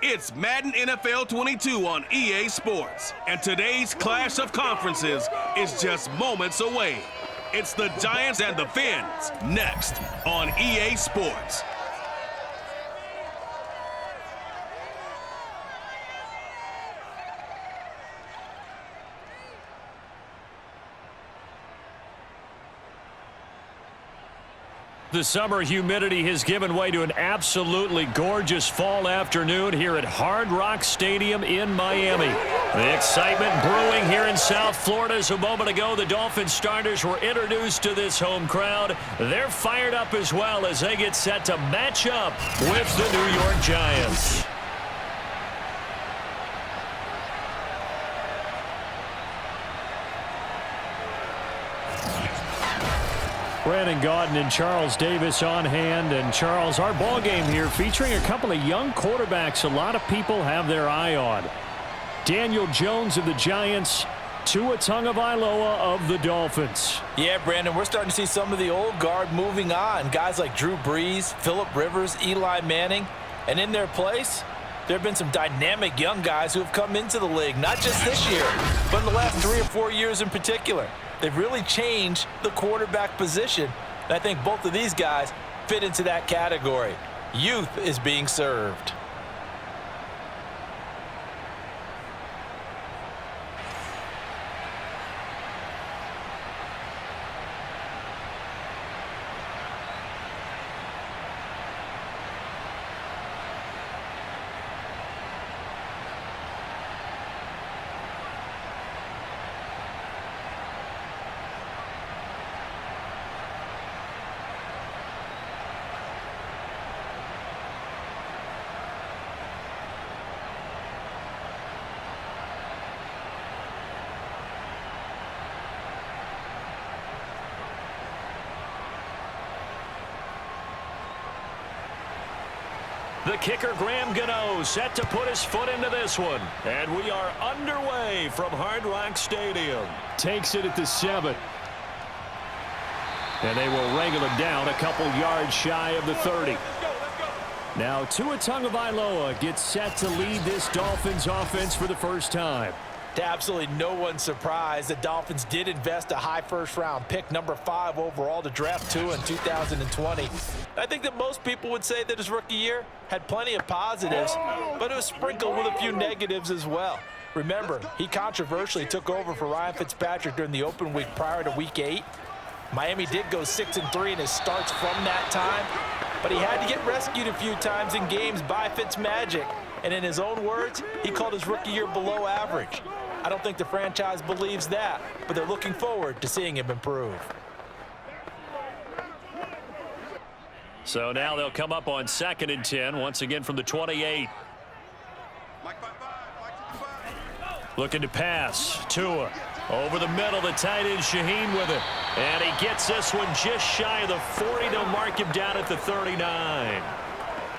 It's Madden NFL 22 on EA Sports, and today's clash of conferences is just moments away. It's the Giants and the Fins, next on EA Sports. The summer humidity has given way to an absolutely gorgeous fall afternoon here at Hard Rock Stadium in Miami. The excitement brewing here in South Florida as a moment ago the Dolphins starters were introduced to this home crowd. They're fired up as well as they get set to match up with the New York Giants. Brandon Gaudin and Charles Davis on hand. And Charles, our ball game here featuring a couple of young quarterbacks a lot of people have their eye on. Daniel Jones of the Giants, Tua Tagovailoa of the Dolphins. Yeah, Brandon, we're starting to see some of the old guard moving on. Guys like Drew Brees, Phillip Rivers, Eli Manning. And in their place, there have been some dynamic young guys who have come into the league, not just this year, but in the last 3 or 4 years in particular. They've really changed the quarterback position. And I think both of these guys fit into that category. Youth is being served. The kicker, Graham Gano, set to put his foot into this one. And we are underway from Hard Rock Stadium. Takes it at the 7. And they will wrangle it down a couple yards shy of the 30. Now Tua Tagovailoa gets set to lead this Dolphins offense for the first time. To absolutely no one's surprise, the Dolphins did invest a high first-round pick, number 5 overall, to draft Tua in 2020. I think that most people would say that his rookie year had plenty of positives, but it was sprinkled with a few negatives as well. Remember, he controversially took over for Ryan Fitzpatrick during the open week prior to Week 8. Miami did go 6-3 in his starts from that time, but he had to get rescued a few times in games by Fitzmagic. And in his own words, he called his rookie year below average. I don't think the franchise believes that, but they're looking forward to seeing him improve. So now they'll come up on 2nd and 10, once again from the 28. Looking to pass. Tua over the middle, the tight end Shaheen with it. And he gets this one just shy of the 40. They'll mark him down at the 39.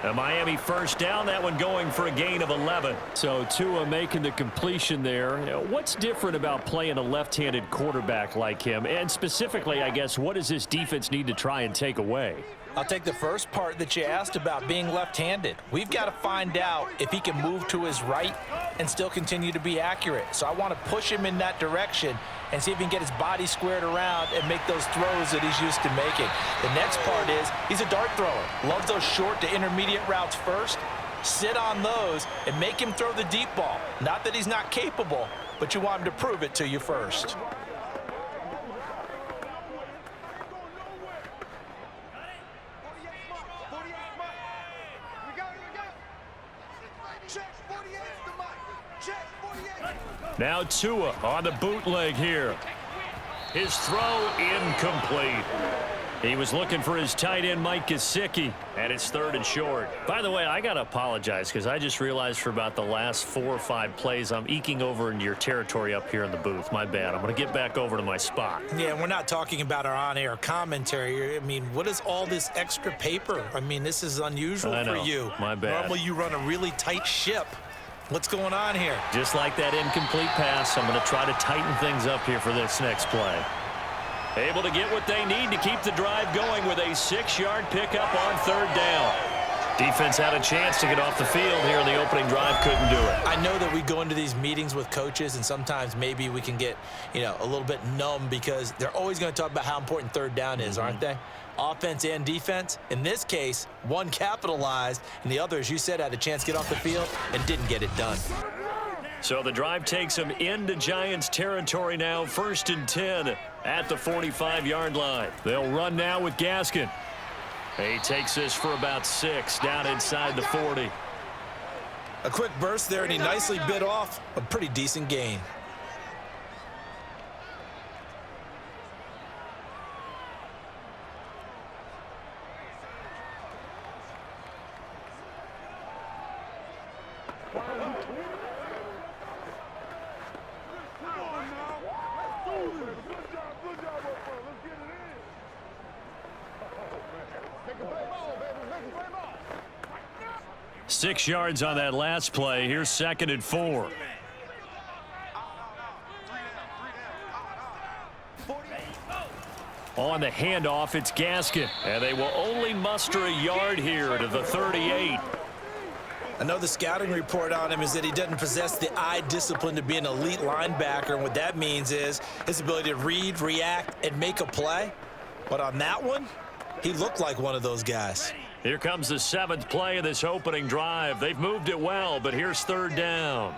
A Miami first down, that one going for a gain of 11. So Tua making the completion there. What's different about playing a left-handed quarterback like him? And specifically, I guess, what does this defense need to try and take away? I'll take the first part that you asked about being left-handed. We've got to find out if he can move to his right and still continue to be accurate. So I want to push him in that direction and see if he can get his body squared around and make those throws that he's used to making. The next part is he's a dart thrower. Loves those short to intermediate routes first. Sit on those and make him throw the deep ball. Not that he's not capable, but you want him to prove it to you first. Now Tua on the bootleg here. His throw incomplete. He was looking for his tight end, Mike Gesicki, and it's 3rd and short. By the way, I got to apologize because I just realized for about the last 4 or 5 plays, I'm eking over into your territory up here in the booth. My bad. I'm going to get back over to my spot. Yeah, we're not talking about our on-air commentary. I mean, what is all this extra paper? I mean, this is unusual for you. My bad. Normally you run a really tight ship. What's going on here? Just like that incomplete pass, I'm going to try to tighten things up here for this next play. Able to get what they need to keep the drive going with a 6-yard pickup on 3rd down. Defense had a chance to get off the field here in the opening drive, couldn't do it. I know that we go into these meetings with coaches, and sometimes maybe we can get, a little bit numb because they're always going to talk about how important third down is, aren't they? Offense and defense. In this case, one capitalized, and the other, as you said, had a chance to get off the field and didn't get it done. So the drive takes them into Giants territory now, 1st and 10 at the 45-yard line. They'll run now with Gaskin. He takes this for about 6 down inside the 40. A quick burst there, and he nicely bit off a pretty decent gain. Six yards on that last play. Here's 2nd and 4. On the handoff, it's Gaskin. And they will only muster a yard here to the 38. I know the scouting report on him is that he doesn't possess the eye discipline to be an elite linebacker. And what that means is his ability to read, react, and make a play. But on that one, he looked like one of those guys. Here comes the 7th play of this opening drive. They've moved it well, but here's 3rd down.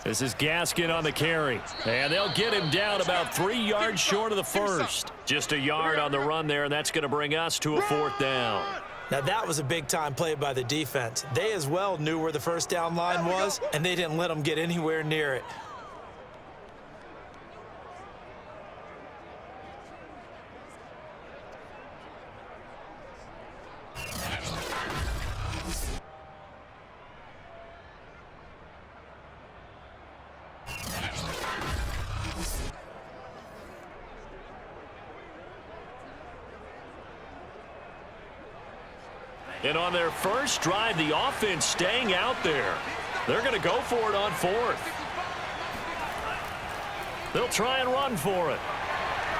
This is Gaskin on the carry. And they'll get him down about 3 yards short of the first. Just a yard on the run there, and that's going to bring us to a 4th down. Now, that was a big-time play by the defense. They as well knew where the first down line was, and they didn't let them get anywhere near it. And on their first drive, the offense staying out there. They're going to go for it on 4th. They'll try and run for it.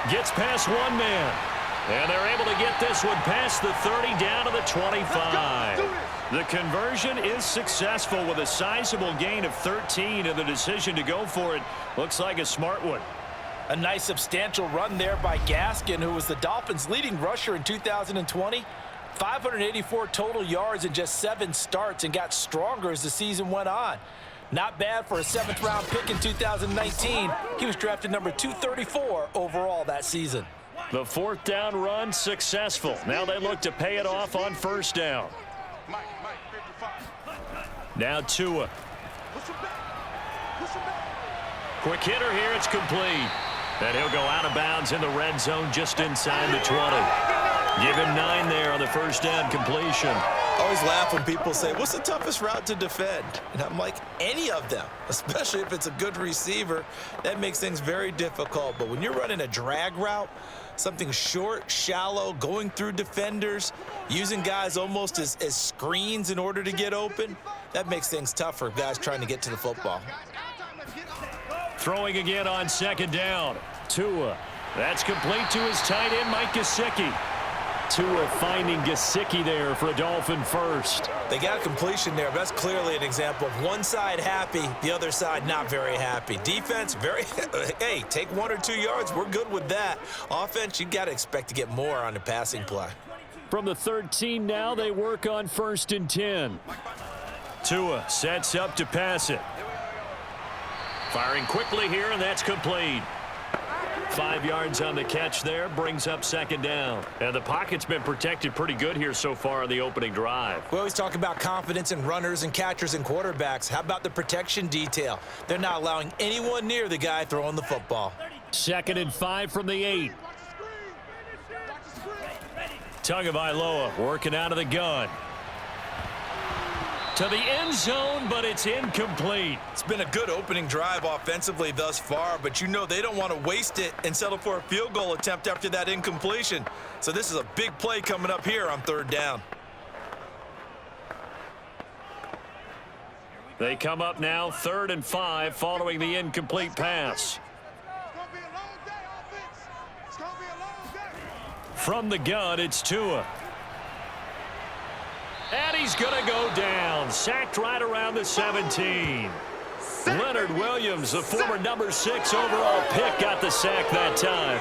Gets past one man. And they're able to get this one past the 30 down to the 25. The conversion is successful with a sizable gain of 13, and the decision to go for it looks like a smart one. A nice substantial run there by Gaskin, who was the Dolphins' leading rusher in 2020. 584 total yards in just 7 starts and got stronger as the season went on. Not bad for a 7th-round pick in 2019. He was drafted number 234 overall that season. The 4th down run successful. Now they look to pay it off on 1st down. Now Tua. Quick hitter here. It's complete. And he'll go out of bounds in the red zone just inside the 20. Give him 9 there on the 1st down completion. I always laugh when people say, what's the toughest route to defend? And I'm like, any of them, especially if it's a good receiver. That makes things very difficult. But when you're running a drag route, something short, shallow, going through defenders, using guys almost as screens in order to get open, that makes things tough for guys trying to get to the football. Throwing again on 2nd down. Tua. That's complete to his tight end, Mike Gesicki. Tua finding Gesicki there for a Dolphin first. They got a completion there, but that's clearly an example of one side happy, the other side not very happy. Defense, very, hey, take 1 or 2 yards, we're good with that. Offense, you got to expect to get more on the passing play. From the 13 now, they work on 1st and 10. Tua sets up to pass it. Firing quickly here, and that's complete. 5 yards on the catch there, brings up 2nd down. And the pocket's been protected pretty good here so far on the opening drive. We always talk about confidence in runners and catchers and quarterbacks. How about the protection detail? They're not allowing anyone near the guy throwing the football. 2nd and 5 from the 8. Tagovailoa working out of the gun. To the end zone, but it's incomplete. It's been a good opening drive offensively thus far, but you know they don't want to waste it and settle for a field goal attempt after that incompletion. So this is a big play coming up here on 3rd down. They come up now 3rd and 5 following the incomplete pass. It's going to be a long day, offense. It's going to be a long From the gun, it's Tua. And he's going to go down. Sacked right around the 17. Leonard Williams, the former number 6 overall pick, got the sack that time.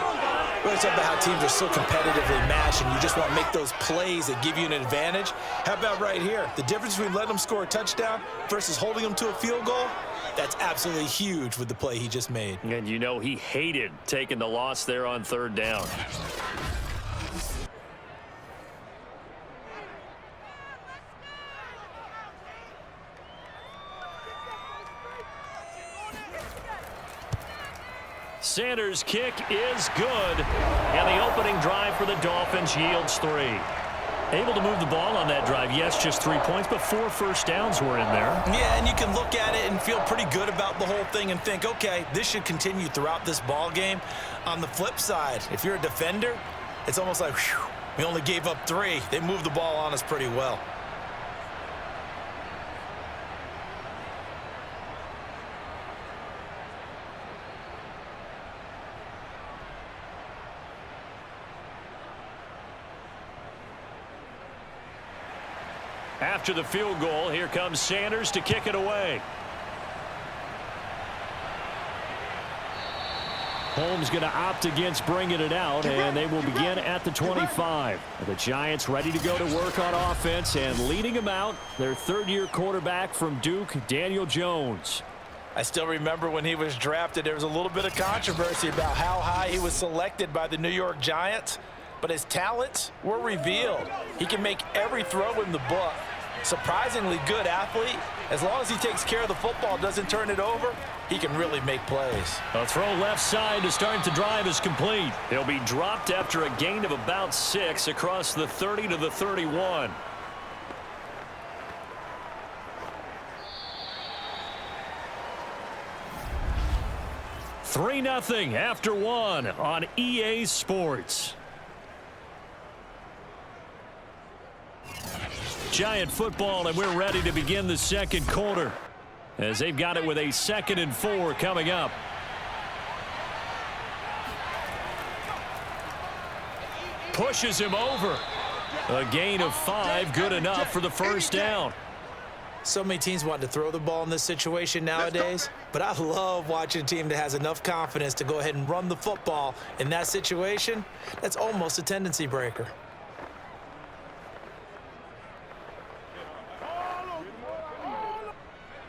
Well, it's about how teams are so competitively matched, and you just want to make those plays that give you an advantage. How about right here? The difference between letting them score a touchdown versus holding them to a field goal, that's absolutely huge with the play he just made. And you know he hated taking the loss there on 3rd down. Sanders' kick is good. And the opening drive for the Dolphins yields 3. Able to move the ball on that drive. Yes, just 3 points, but 4 first downs were in there. Yeah, and you can look at it and feel pretty good about the whole thing and think, okay, this should continue throughout this ball game. On the flip side, if you're a defender, it's almost like, whew, we only gave up 3. They moved the ball on us pretty well. After the field goal, here comes Sanders to kick it away. Holmes going to opt against bringing it out, and they will begin at the 25. The Giants ready to go to work on offense, and leading them out, their 3rd-year quarterback from Duke, Daniel Jones. I still remember when he was drafted, there was a little bit of controversy about how high he was selected by the New York Giants, but his talents were revealed. He can make every throw in the book. Surprisingly good athlete. As long as he takes care of the football, doesn't turn it over, he can really make plays. A throw left side to start the drive is complete. He'll be dropped after a gain of about 6 across the 30 to the 31. $3-0 after 1 on EA Sports. Giant football, and we're ready to begin the 2nd quarter as they've got it with a 2nd and 4 coming up. Pushes him over. A gain of 5, good enough for the first down. So many teams want to throw the ball in this situation nowadays, but I love watching a team that has enough confidence to go ahead and run the football in that situation. That's almost a tendency breaker.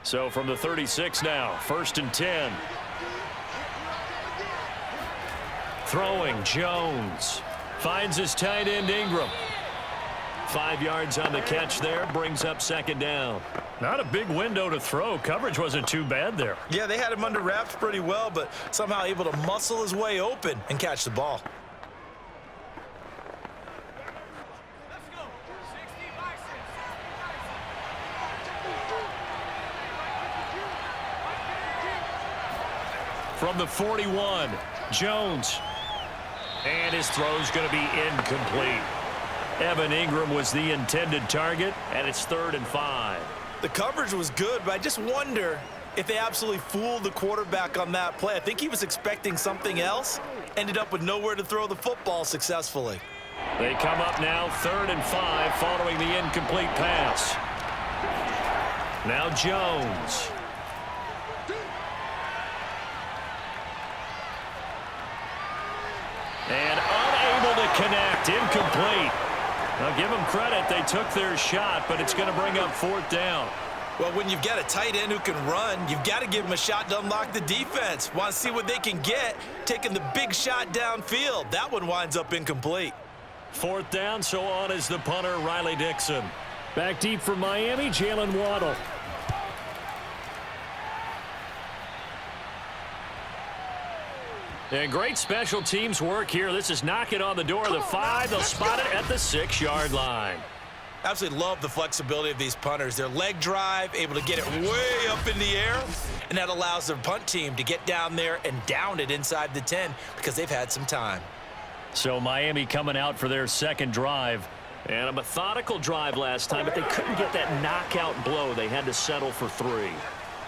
So from the 36 now, 1st and 10. Throwing, Jones. Finds his tight end, Ingram. 5 yards on the catch there, brings up 2nd down. Not a big window to throw. Coverage wasn't too bad there. Yeah, they had him under wraps pretty well, but somehow able to muscle his way open and catch the ball. From the 41, Jones. And his throw's going to be incomplete. Evan Ingram was the intended target, and it's 3rd and 5. The coverage was good, but I just wonder if they absolutely fooled the quarterback on that play. I think he was expecting something else, ended up with nowhere to throw the football successfully. They come up now 3rd and 5 following the incomplete pass. Now Jones. And unable to connect, incomplete. Now give them credit, they took their shot, but it's going to bring up 4th down. Well, when you've got a tight end who can run, you've got to give him a shot to unlock the defense. Want to see what they can get, taking the big shot downfield. That one winds up incomplete. 4th down, so on is the punter, Riley Dixon. Back deep for Miami, Jalen Waddle. And great special teams work here. This is knocking on the door of the 5. They'll spot it at the 6-yard line. Absolutely love the flexibility of these punters. Their leg drive, able to get it way up in the air, and that allows their punt team to get down there and down it inside the 10 because they've had some time. So Miami coming out for their 2nd drive. And a methodical drive last time, but they couldn't get that knockout blow. They had to settle for 3.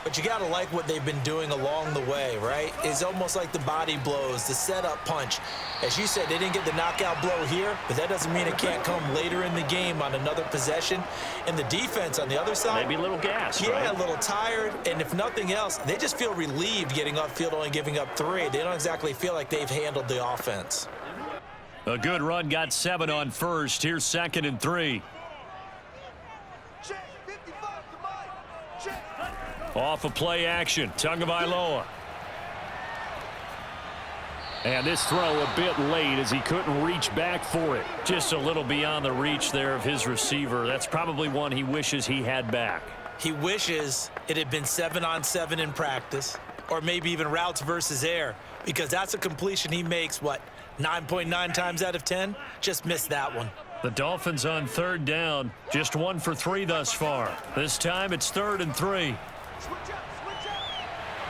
But you got to like what they've been doing along the way, right? It's almost like the body blows, the setup punch. As you said, they didn't get the knockout blow here, but that doesn't mean it can't come later in the game on another possession. And the defense on the other side, maybe a little gas, yeah, right? A little tired. And if nothing else, they just feel relieved getting upfield, only giving up 3. They don't exactly feel like they've handled the offense. A good run got 7 on first. Here's 2nd and 3. Off of play action, Tagovailoa. And this throw a bit late as he couldn't reach back for it. Just a little beyond the reach there of his receiver. That's probably one he wishes he had back. He wishes it had been 7-on-7 in practice, or maybe even routes versus air, because that's a completion he makes, 9.9 times out of 10? Just missed that one. The Dolphins on 3rd down, just 1 for 3 thus far. This time it's 3rd and 3.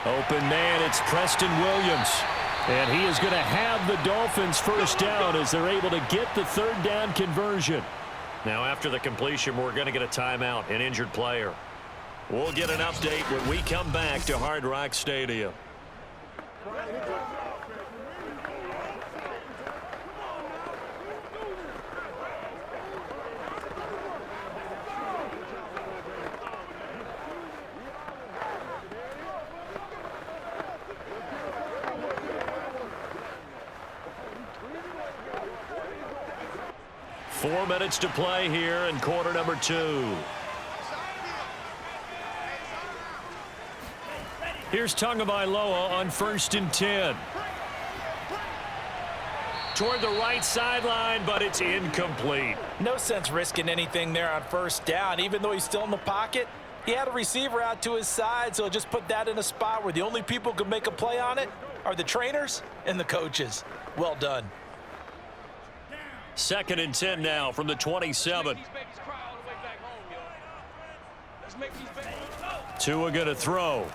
Open man, it's Preston Williams. And he is going to have the Dolphins first down as they're able to get the 3rd down conversion. Now after the completion, we're going to get a timeout, an injured player. We'll get an update when we come back to Hard Rock Stadium. Four minutes to play here in quarter number 2. Here's Tagovailoa on 1st and 10. Toward the right sideline, but it's incomplete. No sense risking anything there on 1st down, even though he's still in the pocket. He had a receiver out to his side, so just put that in a spot where the only people who can make a play on it are the trainers and the coaches. Well done. 2nd and 10 now from the 27. Tua going to throw.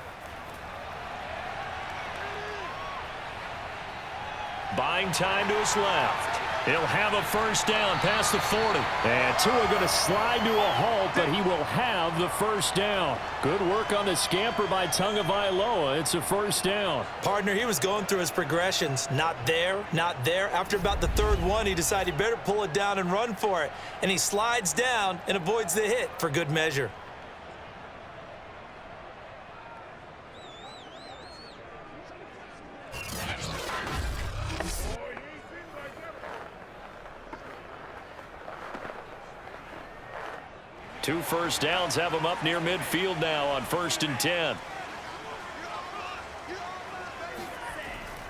Buying time to his left. He'll have a first down past the 40. And Tua going to slide to a halt, but he will have the first down. Good work on the scamper by Tagovailoa. It's a first down. Partner, he was going through his progressions. Not there, not there. After about the 3rd one, he decided he better pull it down and run for it. And he slides down and avoids the hit for good measure. Two first downs have him up near midfield now on 1st and 10.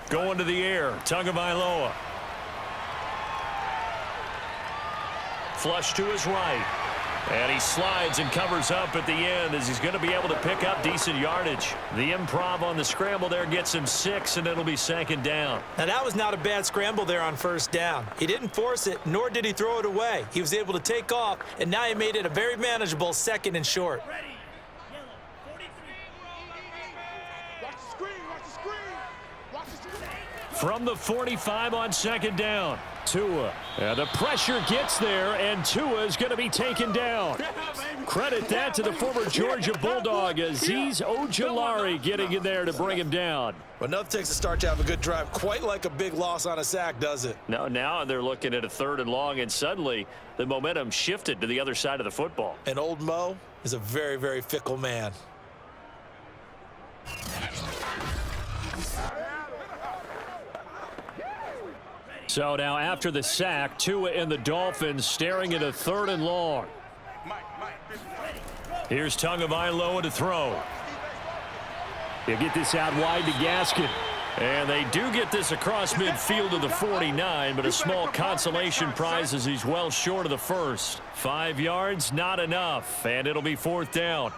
Going to the air, Tagovailoa. Flush to his right. And he slides and covers up at the end as he's going to be able to pick up decent yardage. The improv on the scramble there gets him 6, and it'll be 2nd down. Now, that was not a bad scramble there on 1st down. He didn't force it, nor did he throw it away. He was able to take off, and now he made it a very manageable 2nd and short. From the 45 on 2nd down, Tua. And the pressure gets there, and Tua is going to be taken down. Credit that to the former Georgia Bulldog, Azeez Ojulari getting in there to bring him down. Well, nothing takes a start to have a good drive, quite like a big loss on a sack, does it? Now they're looking at a 3rd and long, and suddenly the momentum shifted to the other side of the football. And old Mo is a very, very fickle man. So now after the sack, Tua and the Dolphins staring at a 3rd and long. Here's Tagovailoa to throw. He'll get this out wide to Gaskin. And they do get this across midfield to the 49, but a small consolation prize as he's well short of the first. 5 yards, not enough, and it'll be 4th down.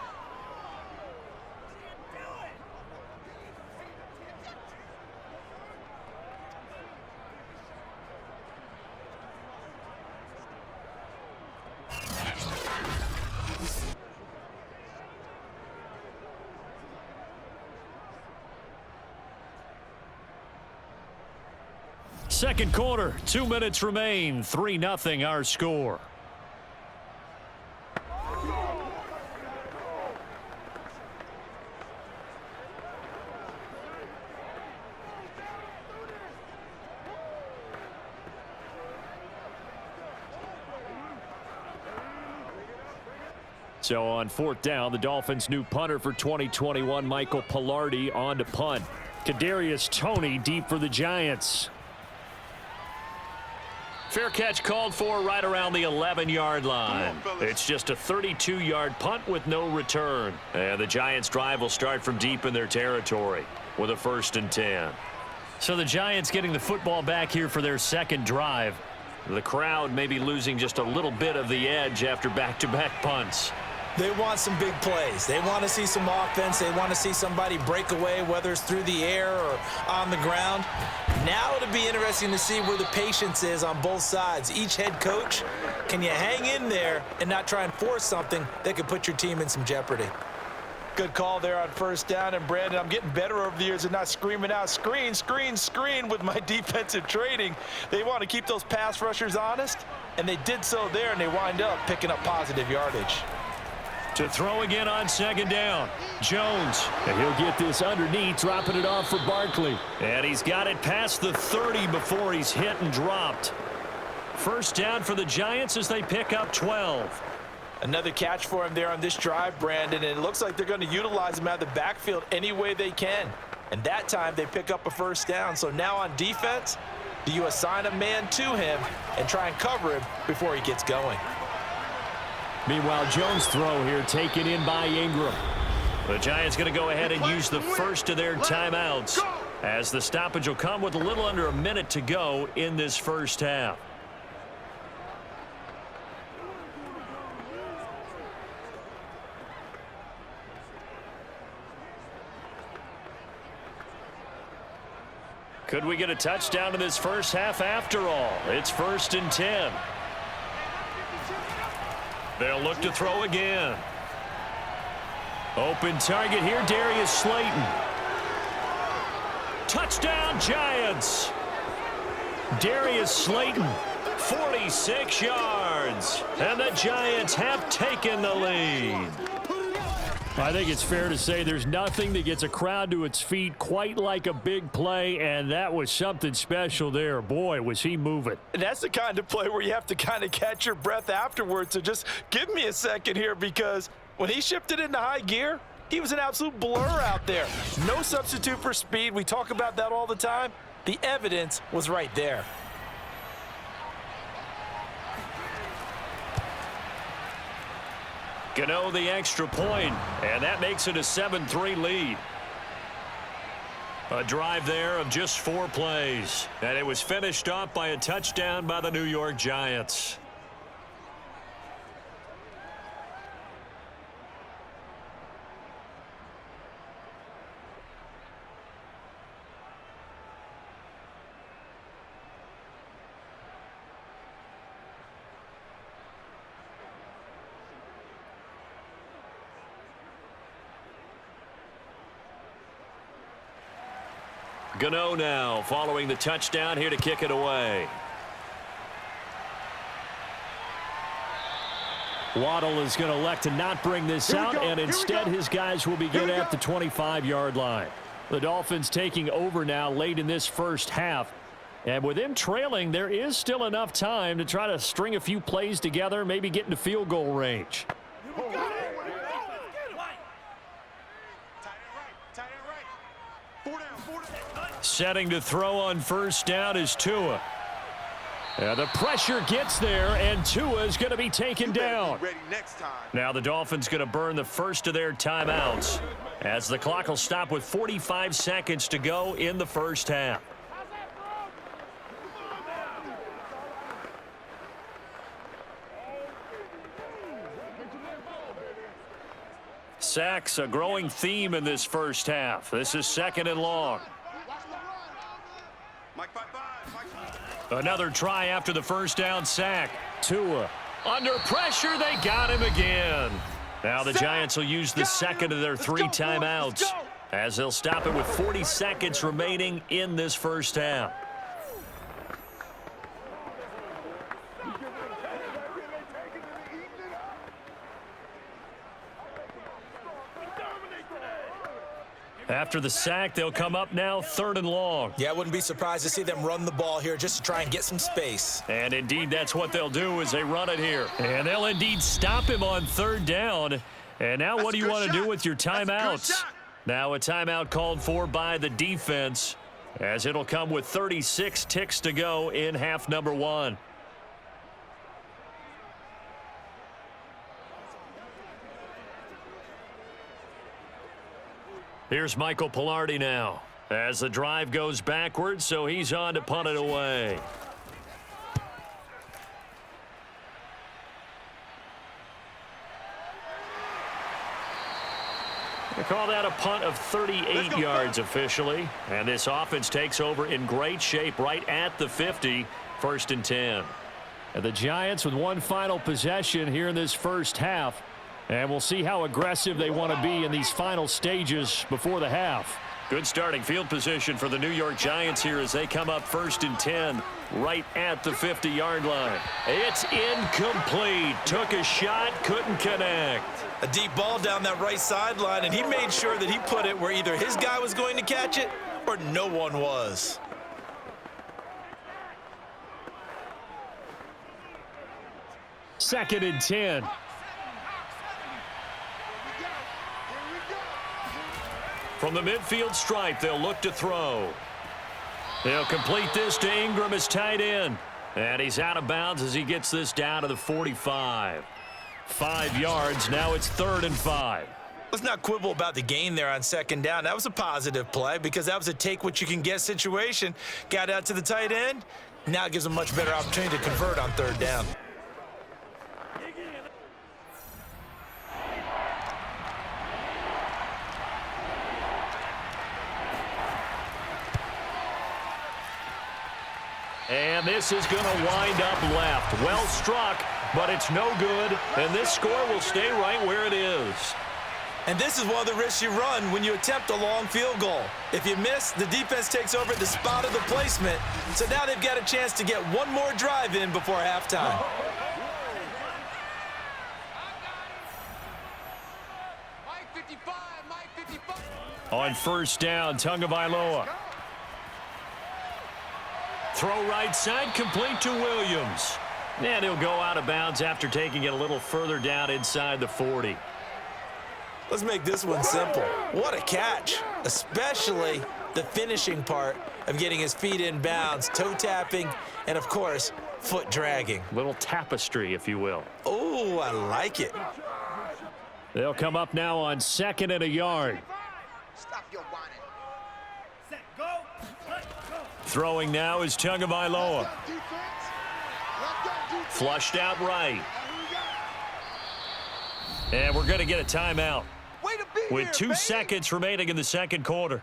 Second quarter, 2 minutes remain, 3-0 our score. So on 4th down, the Dolphins' new punter for 2021, Michael Pilardi, on to punt. Kadarius Toney deep for the Giants. Fair catch called for right around the 11-yard line. It's just a 32-yard punt with no return. And the Giants' drive will start from deep in their territory with a 1st and 10. So the Giants getting the football back here for their second drive. The crowd may be losing just a little bit of the edge after back-to-back punts. They want some big plays. They want to see some offense. They want to see somebody break away, whether it's through the air or on the ground. Now it'll be interesting to see where the patience is on both sides. Each head coach, can you hang in there and not try and force something that could put your team in some jeopardy? Good call there on 1st down. And, Brandon, I'm getting better over the years and not screaming out, screen, screen, screen with my defensive training. They want to keep those pass rushers honest, and they did so there, and they wind up picking up positive yardage. To throw again on 2nd down. Jones. And he'll get this underneath, dropping it off for Barkley. And he's got it past the 30 before he's hit and dropped. 1st down for the Giants as they pick up 12. Another catch for him there on this drive, Brandon, and it looks like they're going to utilize him out of the backfield any way they can. And that time they pick up a 1st down. So now on defense, do you assign a man to him and try and cover him before he gets going? Meanwhile, Jones' throw here taken in by Ingram. The Giants going to go ahead and use the first of their timeouts as the stoppage will come with a little under a minute to go in this 1st half. Could we get a touchdown in this 1st half after all? It's 1st and 10. They'll look to throw again. Open target here, Darius Slayton. Touchdown, Giants. Darius Slayton. 46 yards. And the Giants have taken the lead. I think it's fair to say there's nothing that gets a crowd to its feet quite like a big play, and that was something special there. Boy, was he moving. And that's the kind of play where you have to kind of catch your breath afterwards. So just give me a second here, because when he shifted into high gear, he was an absolute blur out there. No substitute for speed. We talk about that all the time. The evidence was right there. Gano the extra point, and that makes it a 7-3 lead. A drive there of just 4 plays, and it was finished off by a touchdown by the New York Giants. Gano now following the touchdown here to kick it away. Waddle is going to elect to not bring this out, and instead his guys will begin at the 25-yard line. The Dolphins taking over now late in this 1st half. And with them trailing, there is still enough time to try to string a few plays together, maybe get into field goal range. Setting to throw on 1st down is Tua. Yeah, the pressure gets there, and Tua is going to be taken down. Now the Dolphins going to burn the first of their timeouts as the clock will stop with 45 seconds to go in the 1st half. Sacks, a growing theme in this 1st half. This is 2nd and long. Another try after the 1st down sack. Tua. Under pressure, they got him again. Now the Giants will use the 2nd of their 3 timeouts as they'll stop it with 40 seconds remaining in this 1st half. After the sack, they'll come up now 3rd and long. Yeah, I wouldn't be surprised to see them run the ball here just to try and get some space. And indeed, that's what they'll do as they run it here. And they'll indeed stop him on 3rd down. And now what do you want to do with your timeouts? Now a timeout called for by the defense, as it'll come with 36 ticks to go in half number 1. Here's Michael Pilardi now as the drive goes backwards, so he's on to punt it away. They call that a punt of 38 yards officially, and this offense takes over in great shape right at the 50, 1st and 10. And the Giants with one final possession here in this first half. And we'll see how aggressive they want to be in these final stages before the half. Good starting field position for the New York Giants here as they come up 1st and 10 right at the 50-yard line. It's incomplete. Took a shot, couldn't connect. A deep ball down that right sideline, and he made sure that he put it where either his guy was going to catch it or no one was. Second and 10. From the midfield stripe, they'll look to throw. They'll complete this to Ingram as tight end. And he's out of bounds as he gets this down to the 45. 5 yards, now it's 3rd and 5. Let's not quibble about the gain there on 2nd down. That was a positive play because that was a take-what-you-can-get situation. Got out to the tight end. Now it gives him a much better opportunity to convert on 3rd down. And this is going to wind up left. Well struck, but it's no good. And this score will stay right where it is. And this is one of the risks you run when you attempt a long field goal. If you miss, the defense takes over at the spot of the placement. So now they've got a chance to get one more drive in before halftime. On 1st down, Tagovailoa. Throw right side, complete to Williams. And he'll go out of bounds after taking it a little further down inside the 40. Let's make this one simple. What a catch, especially the finishing part of getting his feet in bounds, toe tapping, and of course, foot dragging. Little tapestry, if you will. Oh, I like it. They'll come up now on 2nd and a yard. Stop your whining. Set, go. Throwing now is Tagovailoa. Flushed out right. And we're going to get a timeout with 2 seconds remaining in the 2nd quarter.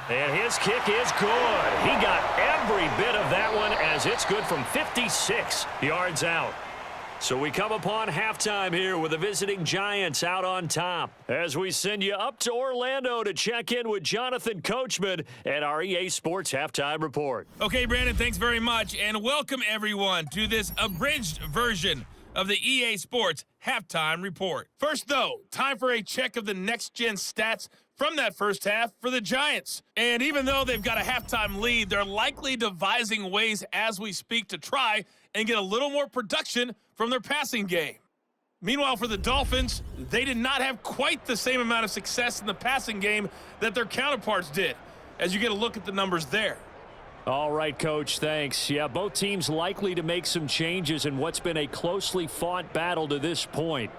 And his kick is good. He got every bit of that one as it's good from 56 yards out. So we come upon halftime here with the visiting Giants out on top as we send you up to Orlando to check in with Jonathan Coachman at our EA Sports Halftime Report. Okay, Brandon, thanks very much, and welcome everyone to this abridged version of the EA Sports Halftime Report. First, though, time for a check of the next-gen stats from that first half for the Giants. And even though they've got a halftime lead, they're likely devising ways as we speak to try and get a little more production from their passing game. Meanwhile, for the Dolphins, they did not have quite the same amount of success in the passing game that their counterparts did, as you get a look at the numbers there. All right, Coach, thanks. Yeah, both teams likely to make some changes in what's been a closely fought battle to this point.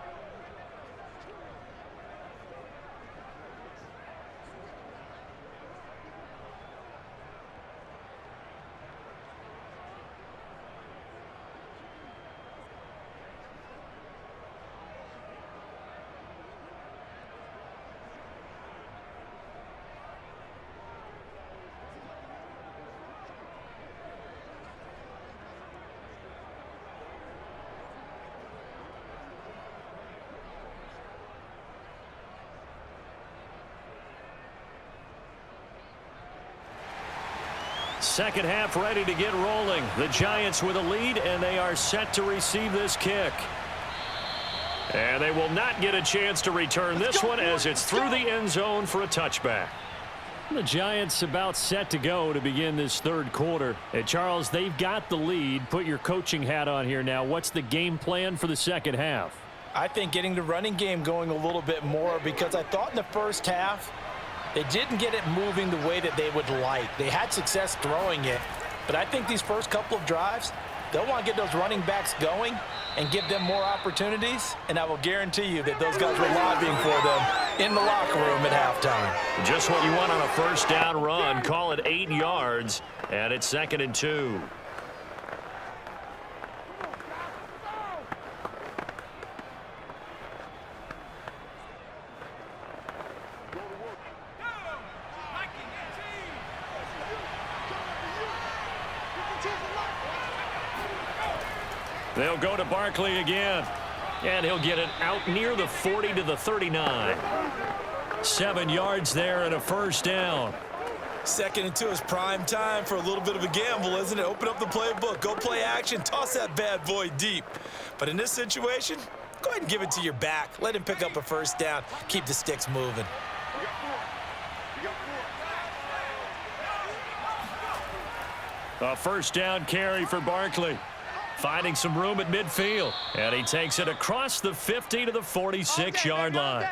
Second half ready to get rolling. The Giants with a lead, and they are set to receive this kick. And they will not get a chance to return this one as it's through the end zone for a touchback. The Giants about set to go to begin this third quarter. And Charles, they've got the lead. Put your coaching hat on here now. What's the game plan for the second half? I think getting the running game going a little bit more, because I thought in the first half they didn't get it moving the way that they would like. They had success throwing it, but I think these first couple of drives, they'll want to get those running backs going and give them more opportunities, and I will guarantee you that those guys were lobbying for them in the locker room at halftime. Just what you want on a first down run. Call it 8 yards, and it's 2nd and 2. They'll go to Barkley again, and he'll get it out near the 40 to the 39. 7 yards there and a first down. 2nd and 2 is prime time for a little bit of a gamble, isn't it? Open up the playbook, go play action, toss that bad boy deep. But in this situation, go ahead and give it to your back. Let him pick up a first down. Keep the sticks moving. A first down carry for Barkley. Finding some room at midfield. And he takes it across the 50 to the 46-yard line.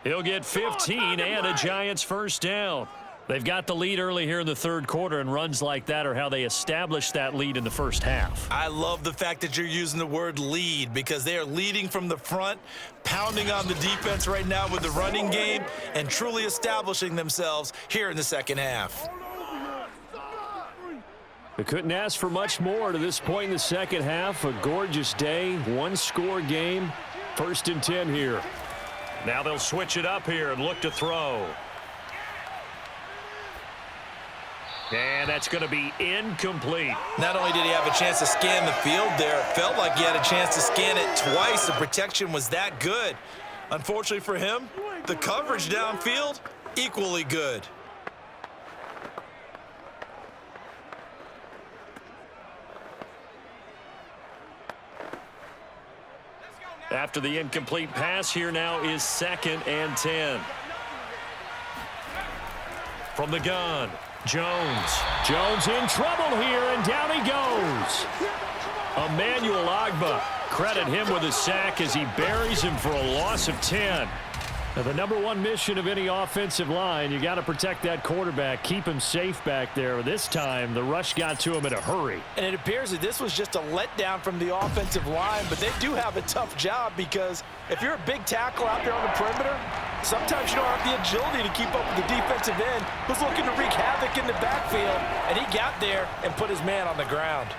He'll get 15 and a Giants first down. They've got the lead early here in the third quarter, and runs like that are how they established that lead in the first half. I love the fact that you're using the word lead, because they are leading from the front, pounding on the defense right now with the running game, and truly establishing themselves here in the second half. They couldn't ask for much more to this point in the second half. A gorgeous day, one-score game. 1st and 10 here. Now they'll switch it up here and look to throw. And that's going to be incomplete. Not only did he have a chance to scan the field there, it felt like he had a chance to scan it twice. The protection was that good. Unfortunately for him, the coverage downfield, equally good. After the incomplete pass, here now is 2nd and 10. From the gun, Jones. Jones in trouble here, and down he goes. Emmanuel Ogbah, credit him with a sack as he buries him for a loss of 10. Now, the number one mission of any offensive line, you got to protect that quarterback, keep him safe back there. This time, the rush got to him in a hurry. And it appears that this was just a letdown from the offensive line, but they do have a tough job, because if you're a big tackle out there on the perimeter, sometimes you don't have the agility to keep up with the defensive end who's looking to wreak havoc in the backfield, and he got there and put his man on the ground.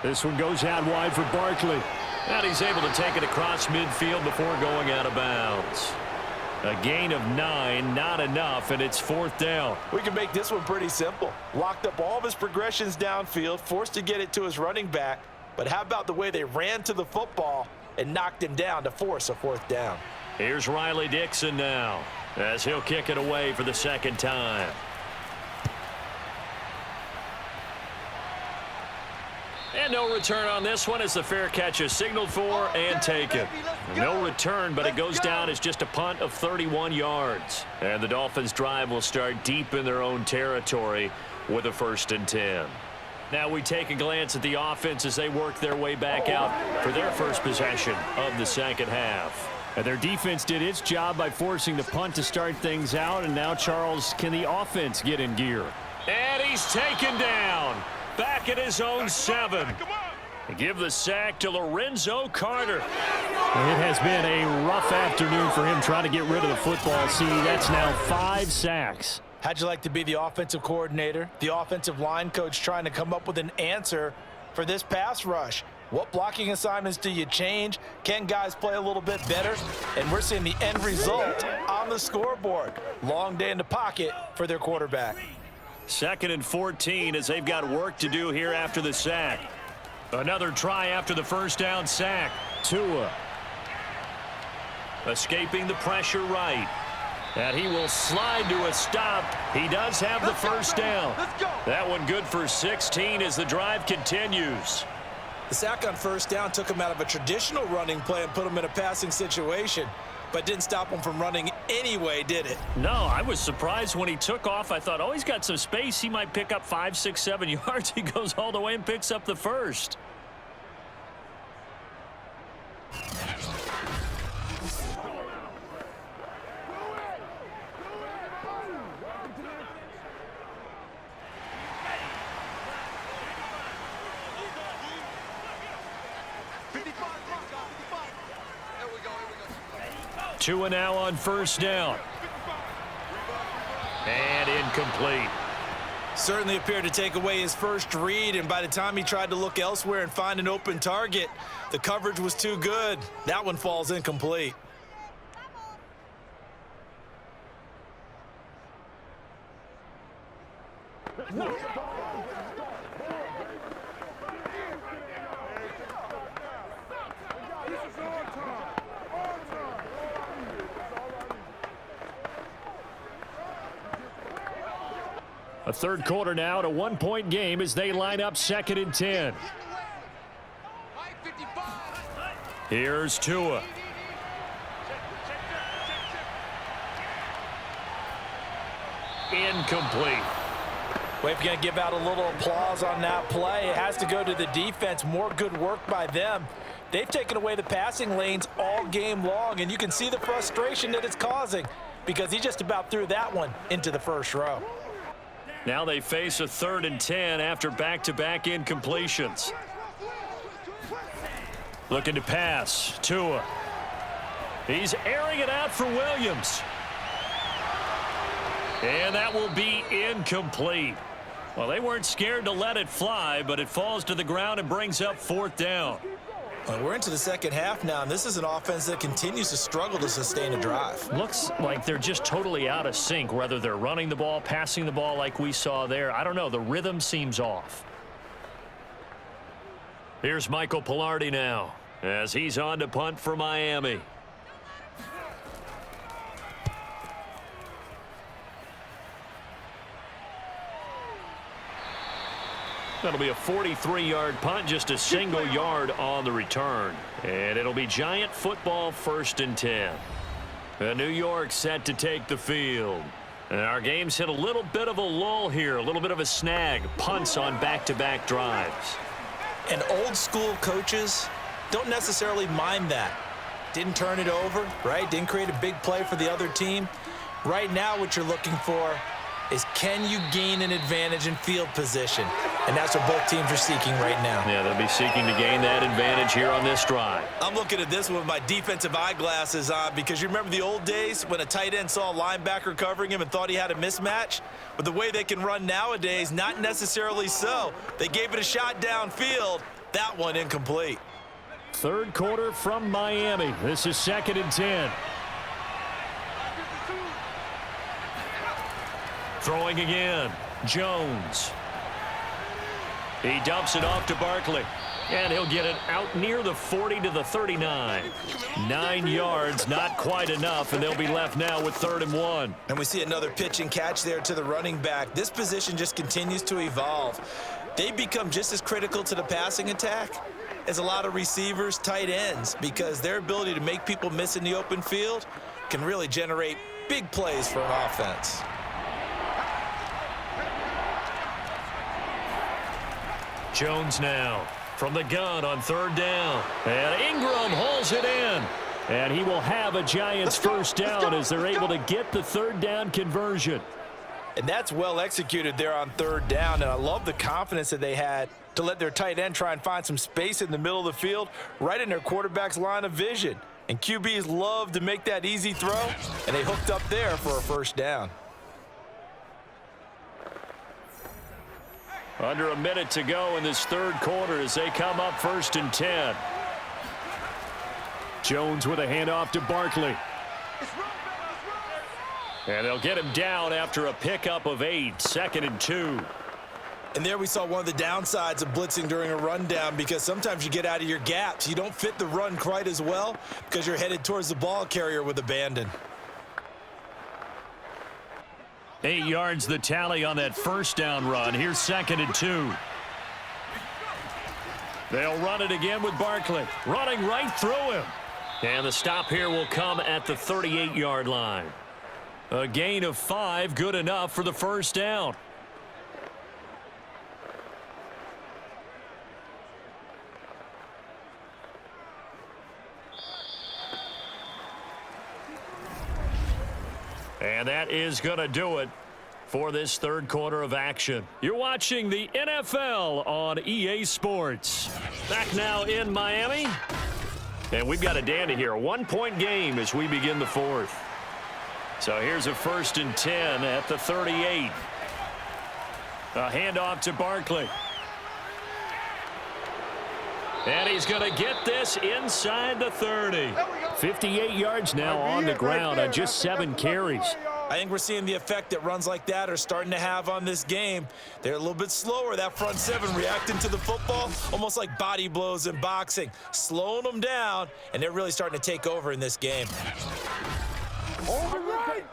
This one goes out wide for Barkley. And he's able to take it across midfield before going out of bounds. A gain of 9, not enough, and it's 4th down. We can make this one pretty simple. Locked up all of his progressions downfield, forced to get it to his running back. But how about the way they ran to the football and knocked him down to force a 4th down? Here's Riley Dixon now, as he'll kick it away for the second time. And no return on this one as the fair catch is signaled for and taken. No return, but it goes down as just a punt of 31 yards. And the Dolphins' drive will start deep in their own territory with a 1st and 10. Now we take a glance at the offense as they work their way back out for their first possession of the second half. And their defense did its job by forcing the punt to start things out. And now, Charles, can the offense get in gear? And he's taken down. Back at his own 7. Give the sack to Lorenzo Carter. It has been a rough afternoon for him trying to get rid of the football. See, that's now 5 sacks. How'd you like to be the offensive coordinator, the offensive line coach, trying to come up with an answer for this pass rush? What blocking assignments do you change? Can guys play a little bit better? And we're seeing the end result on the scoreboard. Long day in the pocket for their quarterback. 2nd and 14 as they've got work to do here after the sack. Another try after the first down sack. Tua escaping the pressure right. And he will slide to a stop. He does have the first down. That one good for 16 as the drive continues. The sack on first down took him out of a traditional running play and put him in a passing situation, but didn't stop him from running anyway, did it? No, I was surprised when he took off. I thought, oh, he's got some space. He might pick up 5, 6, 7 yards. He goes all the way and picks up the first. Tua now on first down. And incomplete. Certainly appeared to take away his first read, and by the time he tried to look elsewhere and find an open target, the coverage was too good. That one falls incomplete. A third quarter now, at a one-point game as they line up 2nd and 10. Here's Tua. Incomplete. Well, if you're going to give out a little applause on that play, it has to go to the defense. More good work by them. They've taken away the passing lanes all game long, and you can see the frustration that it's causing because he just about threw that one into the first row. Now they face a 3rd and 10 after back-to-back incompletions. Looking to pass. Tua. He's airing it out for Williams. And that will be incomplete. Well, they weren't scared to let it fly, but it falls to the ground and brings up 4th down. Well, we're into the second half now, and this is an offense that continues to struggle to sustain a drive. Looks like they're just totally out of sync, whether they're running the ball, passing the ball like we saw there. I don't know. The rhythm seems off. Here's Michael Pilardi now as he's on to punt for Miami. That'll be a 43-yard punt, just a single yard on the return. And it'll be Giant football 1st and 10. New York set to take the field. And our game's hit a little bit of a lull here, a little bit of a snag. Punts on back-to-back drives. And old school coaches don't necessarily mind that. Didn't turn it over, right? Didn't create a big play for the other team. Right now what you're looking for is, can you gain an advantage in field position? And that's what both teams are seeking right now. Yeah, they'll be seeking to gain that advantage here on this drive. I'm looking at this one with my defensive eyeglasses on because you remember the old days when a tight end saw a linebacker covering him and thought he had a mismatch? But the way they can run nowadays, not necessarily so. They gave it a shot downfield. That one incomplete. 3rd quarter from Miami. This is 2nd and 10. Throwing again. Jones. He dumps it off to Barkley. And he'll get it out near the 40 to the 39. 9 yards, not quite enough, and they'll be left now with 3rd and 1. And we see another pitch and catch there to the running back. This position just continues to evolve. They become just as critical to the passing attack as a lot of receivers, tight ends, because their ability to make people miss in the open field can really generate big plays for an offense. Jones now from the gun on 3rd down. And Ingram hauls it in. And he will have a Giants first down as they're able to get the 3rd down conversion. And that's well executed there on 3rd down. And I love the confidence that they had to let their tight end try and find some space in the middle of the field, right in their quarterback's line of vision. And QBs love to make that easy throw, and they hooked up there for a first down. Under a minute to go in this 3rd quarter as they come up 1st and 10. Jones with a handoff to Barkley. And they'll get him down after a pickup of 8, 2nd and 2. And there we saw one of the downsides of blitzing during a rundown, because sometimes you get out of your gaps. You don't fit the run quite as well because you're headed towards the ball carrier with abandon. 8 yards the tally on that first down run. Here's 2nd and 2. They'll run it again with Barkley. Running right through him. And the stop here will come at the 38-yard line. A gain of 5, good enough for the first down. And that is going to do it for this third quarter of action. You're watching the NFL on EA Sports. Back now in Miami. And we've got a dandy here. A 1-point game as we begin the fourth. So here's a 1st and 10 at the 38. A handoff to Barkley. And he's going to get this inside the 30. 58 yards now on the ground on just 7 carries. I think we're seeing the effect that runs like that are starting to have on this game. They're a little bit slower, that front 7, reacting to the football, almost like body blows in boxing, slowing them down, and they're really starting to take over in this game. All right.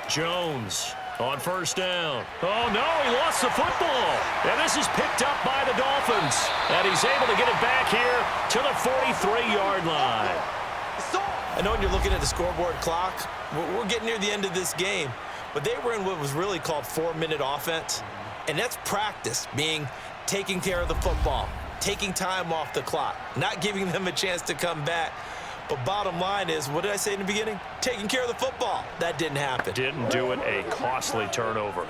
Jones on first down. Oh, no, he lost the football. And this is picked up by the Dolphins. And he's able to get it back here to the 43-yard line. I know when you're looking at the scoreboard clock, we're getting near the end of this game, but they were in what was really called 4-minute offense. And that's practice, being taking care of the football, taking time off the clock, not giving them a chance to come back. But bottom line is, what did I say in the beginning? Taking care of the football. That didn't happen. Didn't do it. A costly turnover.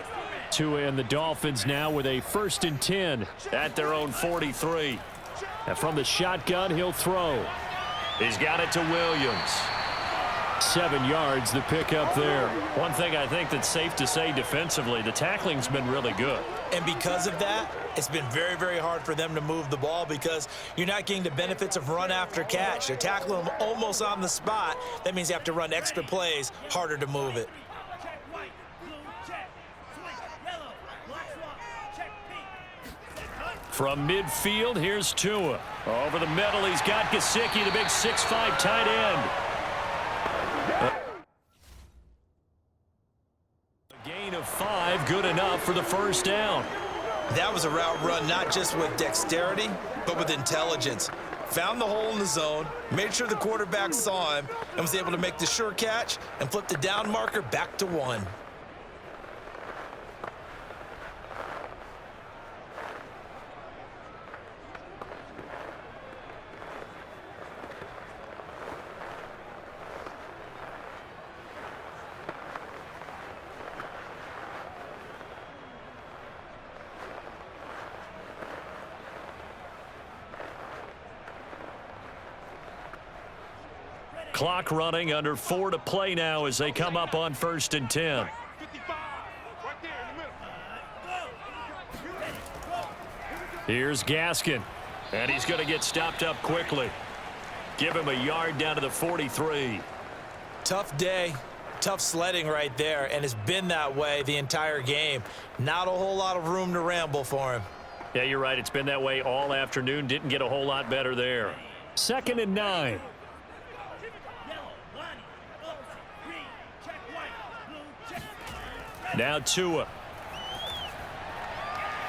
Tua and the Dolphins now with a 1st and 10 at their own 43. And from the shotgun, he'll throw. He's got it to Williams. 7 yards, the pickup there. One thing I think that's safe to say defensively, the tackling's been really good. And because of that, it's been very, very hard for them to move the ball because you're not getting the benefits of run after catch. They're tackling them almost on the spot. That means you have to run extra plays, harder to move it. From midfield, here's Tua. Over the middle, he's got Gesicki, the big 6'5" tight end. A gain of 5, good enough for the first down. That was a route run not just with dexterity, but with intelligence. Found the hole in the zone, made sure the quarterback saw him, and was able to make the sure catch and flip the down marker back to 1. Clock running, under 4 to play now as they come up on 1st and 10. Here's Gaskin, and he's going to get stopped up quickly. Give him a yard down to the 43. Tough day, tough sledding right there, and it's been that way the entire game. Not a whole lot of room to ramble for him. Yeah, you're right. It's been that way all afternoon. Didn't get a whole lot better there. 2nd and 9. Now Tua.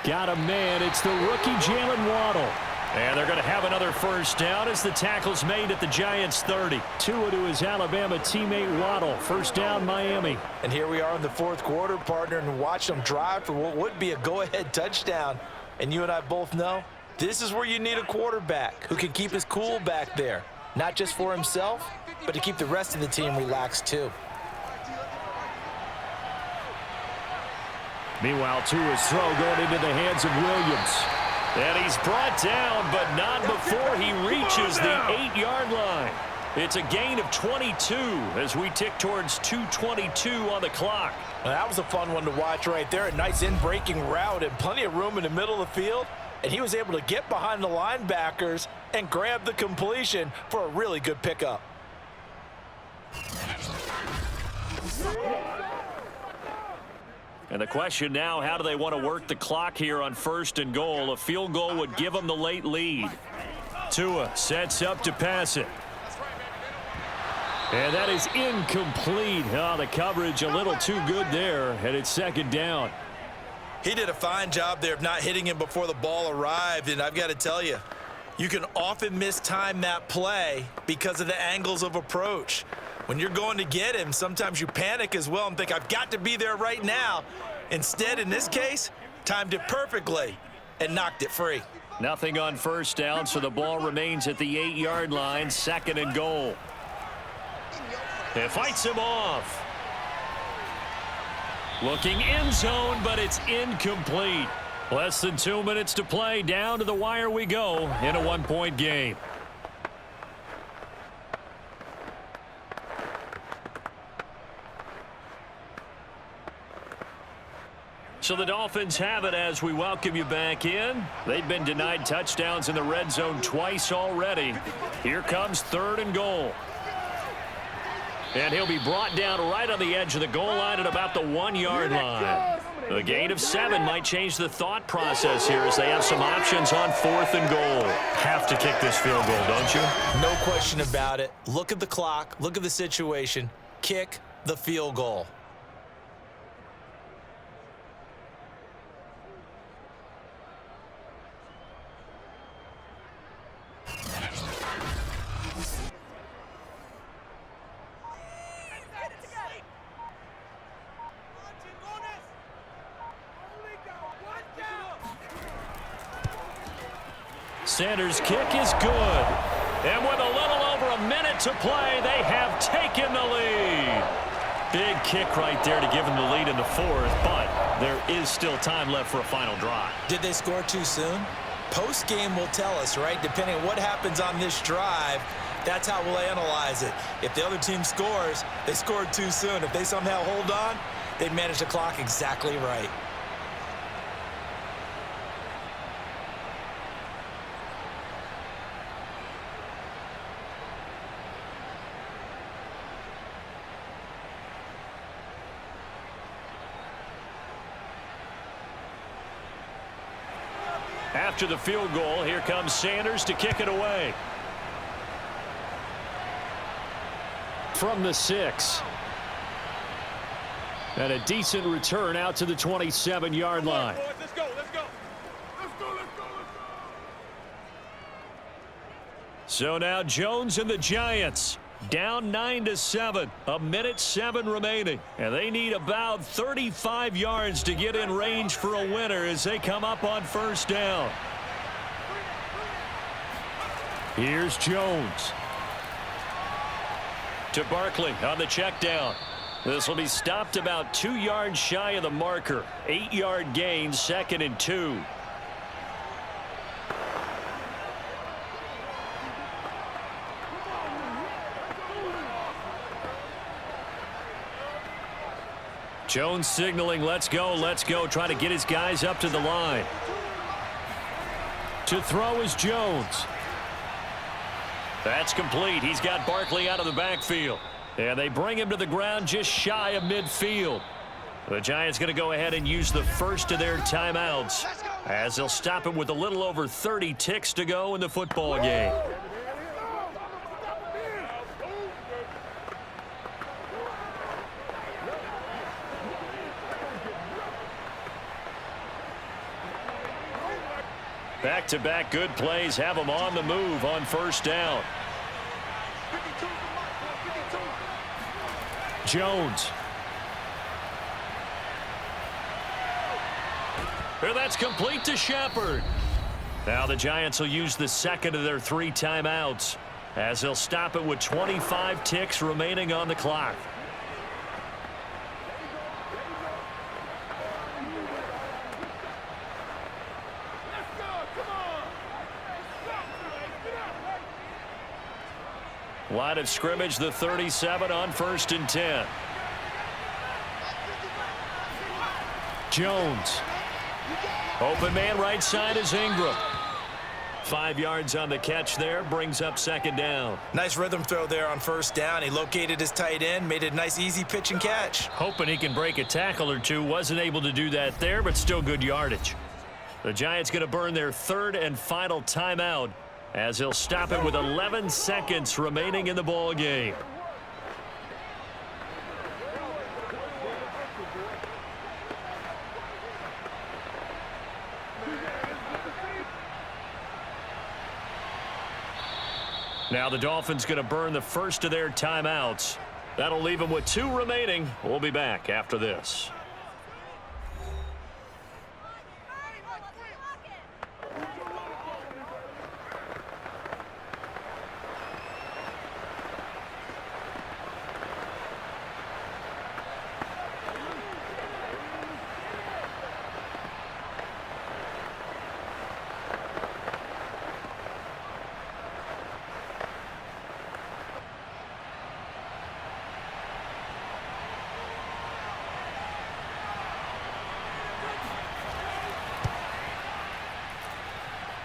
Got a man. It's the rookie Jalen Waddle. And they're going to have another first down as the tackle's made at the Giants' 30. Tua to his Alabama teammate Waddle. First down, Miami. And here we are in the fourth quarter, partner, and watch them drive for what would be a go-ahead touchdown. And you and I both know this is where you need a quarterback who can keep his cool back there. Not just for himself, but to keep the rest of the team relaxed too. Meanwhile, Tua's throw going into the hands of Williams. And he's brought down, but not before he reaches the 8-yard line. It's a gain of 22 as we tick towards 2:22 on the clock. Well, that was a fun one to watch right there. A nice in-breaking route and plenty of room in the middle of the field. And he was able to get behind the linebackers and grab the completion for a really good pickup. And the question now, how do they want to work the clock here on 1st and goal? A field goal would give them the late lead. Tua sets up to pass it. And that is incomplete. Oh, the coverage a little too good there, and it's 2nd down. He did a fine job there of not hitting him before the ball arrived, and I've got to tell you, you can often mistime that play because of the angles of approach. When you're going to get him, sometimes you panic as well and think, I've got to be there right now. Instead, in this case, timed it perfectly and knocked it free. Nothing on 1st down, so the ball remains at the 8-yard line, 2nd and goal. It fights him off. Looking end zone, but it's incomplete. Less than 2 minutes to play. Down to the wire we go in a 1-point game. So the Dolphins have it as we welcome you back in. They've been denied touchdowns in the red zone twice already. Here comes 3rd and goal. And he'll be brought down right on the edge of the goal line at about the 1-yard line. A gain of 7 might change the thought process here as they have some options on 4th and goal. Have to kick this field goal, don't you? No question about it. Look at the clock. Look at the situation. Kick the field goal. Sanders' kick is good. And with a little over a minute to play, they have taken the lead. Big kick right there to give them the lead in the 4th, but there is still time left for a final drive. Did they score too soon? Post-game will tell us, right? Depending on what happens on this drive, that's how we'll analyze it. If the other team scores, they scored too soon. If they somehow hold on, they manage the clock exactly right. After the field goal, here comes Sanders to kick it away. From the 6. And a decent return out to the 27-yard line. Let's go. So now Jones and the Giants down 9-7. 1:07 remaining. And they need about 35 yards to get in range for a winner as they come up on 1st down. Here's Jones. To Barkley on the check down. This will be stopped about 2 yards shy of the marker. 8-yard gain, 2nd and 2. Jones signaling, let's go, trying to get his guys up to the line. To throw is Jones. That's complete. He's got Barkley out of the backfield. And they bring him to the ground just shy of midfield. The Giants going to go ahead and use the first of their timeouts as they'll stop him with a little over 30 ticks to go in the football game. Back-to-back good plays have them on the move on 1st down. Jones. That's complete to Shepard. Now the Giants will use the 2nd of their 3 timeouts as they'll stop it with 25 ticks remaining on the clock. Line of scrimmage, the 37 on 1st and 10. Jones. Open man right side is Ingram. 5 yards on the catch there, brings up second down. Nice rhythm throw there on first down. He located his tight end, made it a nice easy pitch and catch. Hoping he can break a tackle or two. Wasn't able to do that there, but still good yardage. The Giants going to burn their third and final timeout as he'll stop it with 11 seconds remaining in the ball game. Now the Dolphins going to burn the first of their timeouts. That'll leave them with 2 remaining. We'll be back after this.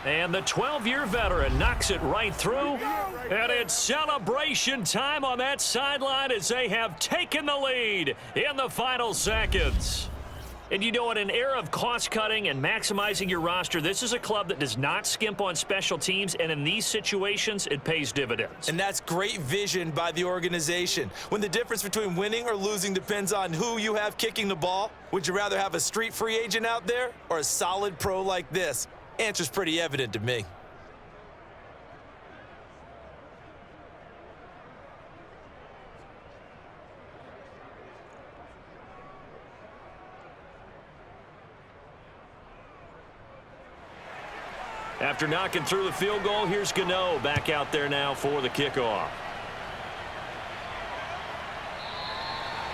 And the 12-year veteran knocks it right through. And it's celebration time on that sideline as they have taken the lead in the final seconds. And you know, in an era of cost-cutting and maximizing your roster, this is a club that does not skimp on special teams, and in these situations, it pays dividends. And that's great vision by the organization. When the difference between winning or losing depends on who you have kicking the ball, would you rather have a street free agent out there or a solid pro like this? Answer's pretty evident to me. After knocking through the field goal, here's Gano back out there now for the kickoff.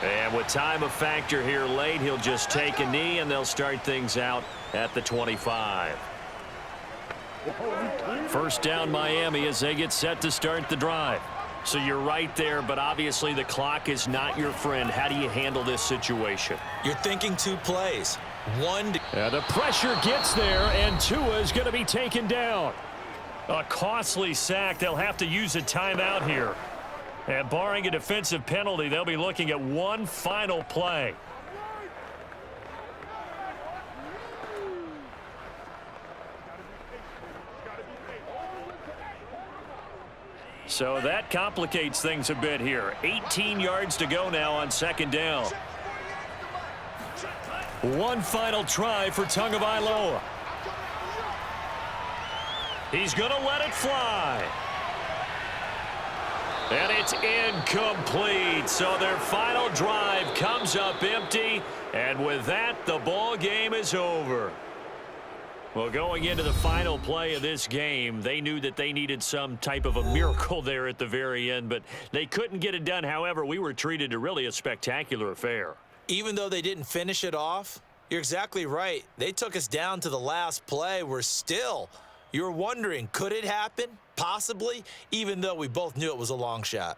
And with time of factor here late, he'll just take a knee, and they'll start things out at the 25. First down Miami as they get set to start the drive. So you're right there, but obviously the clock is not your friend. How do you handle this situation? You're thinking 2 plays. The pressure gets there, and Tua is going to be taken down. A costly sack. They'll have to use a timeout here. And barring a defensive penalty, they'll be looking at one final play. So that complicates things a bit here. 18 yards to go now on second down. One final try for Tagovailoa. He's going to let it fly. And it's incomplete. So their final drive comes up empty. And with that, the ball game is over. Well, going into the final play of this game, they knew that they needed some type of a miracle there at the very end, but they couldn't get it done. However, we were treated to really a spectacular affair. Even though they didn't finish it off, you're exactly right. They took us down to the last play. You're wondering, could it happen? Possibly, even though we both knew it was a long shot.